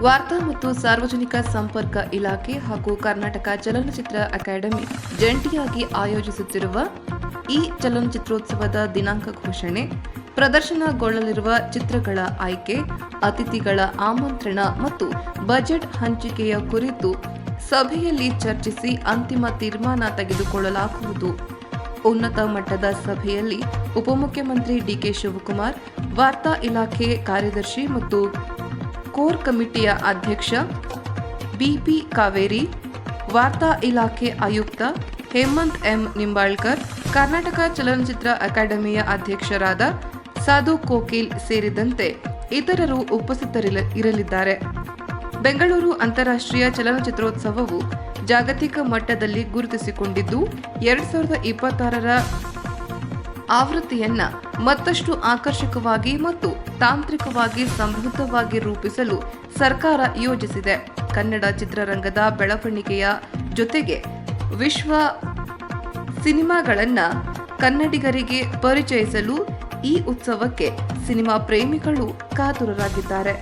ವಾರ್ತಾ ಮತ್ತು ಸಾರ್ವಜನಿಕ ಸಂಪರ್ಕ ಇಲಾಖೆ ಹಾಗೂ ಕರ್ನಾಟಕ ಚಲನಚಿತ್ರ ಅಕಾಡೆಮಿ ಜಂಟಿಯಾಗಿ ಆಯೋಜಿಸುತ್ತಿರುವ ಈ ಚಲನಚಿತ್ರೋತ್ಸವದ ದಿನಾಂಕ ಘೋಷಣೆ, ಪ್ರದರ್ಶನಗೊಳ್ಳಲಿರುವ ಚಿತ್ರಗಳ ಆಯ್ಕೆ, ಅತಿಥಿಗಳ ಆಮಂತ್ರಣ ಮತ್ತು ಬಜೆಟ್ ಹಂಚಿಕೆಯ ಕುರಿತು ಸಭೆಯಲ್ಲಿ ಚರ್ಚಿಸಿ ಅಂತಿಮ ತೀರ್ಮಾನ ತೆಗೆದುಕೊಳ್ಳಲಾಗುವುದು. ಉನ್ನತ ಮಟ್ಟದ ಸಭೆಯಲ್ಲಿ ಉಪಮುಖ್ಯಮಂತ್ರಿ ಡಿಕೆ ಶಿವಕುಮಾರ್, ವಾರ್ತಾ ಇಲಾಖೆ ಕಾರ್ಯದರ್ಶಿ ಮತ್ತು ಕೋರ್ ಕಮಿಟಿಯ ಅಧ್ಯಕ್ಷ ಬಿಪಿ ಕಾವೇರಿ, ವಾರ್ತಾ ಇಲಾಖೆ ಆಯುಕ್ತ ಹೇಮಂತ್ ಎಂ ನಿಂಬಾಳ್ಕರ್, ಕರ್ನಾಟಕ ಚಲನಚಿತ್ರ ಅಕಾಡೆಮಿಯ ಅಧ್ಯಕ್ಷರಾದ ಸಾಧು ಕೋಕಿಲ್ ಸೇರಿದಂತೆ ಇತರರು ಉಪಸ್ಥಿತರಿರಲಿದ್ದಾರೆ. ಬೆಂಗಳೂರು ಅಂತಾರಾಷ್ಟ್ರೀಯ ಚಲನಚಿತ್ರೋತ್ಸವವು ಜಾಗತಿಕ ಮಟ್ಟದಲ್ಲಿ ಗುರುತಿಸಿಕೊಂಡಿದ್ದು 2026ರ ಆವೃತ್ತಿಯನ್ನ ಮತ್ತಷ್ಟು ಆಕರ್ಷಕವಾಗಿ ಮತ್ತು ತಾಂತ್ರಿಕವಾಗಿ ಸಮೃದ್ಧವಾಗಿ ರೂಪಿಸಲು ಸರ್ಕಾರ ಯೋಜಿಸಿದೆ. ಕನ್ನಡ ಚಿತ್ರರಂಗದ ಬೆಳವಣಿಗೆಯ ಜೊತೆಗೆ ವಿಶ್ವ ಸಿನಿಮಾಗಳನ್ನ ಕನ್ನಡಿಗರಿಗೆ ಪರಿಚಯಿಸಲು ಈ ಉತ್ಸವಕ್ಕೆ ಸಿನಿಮಾ ಪ್ರೇಮಿಗಳು ಕಾತುರರಾಗಿದ್ದಾರೆ.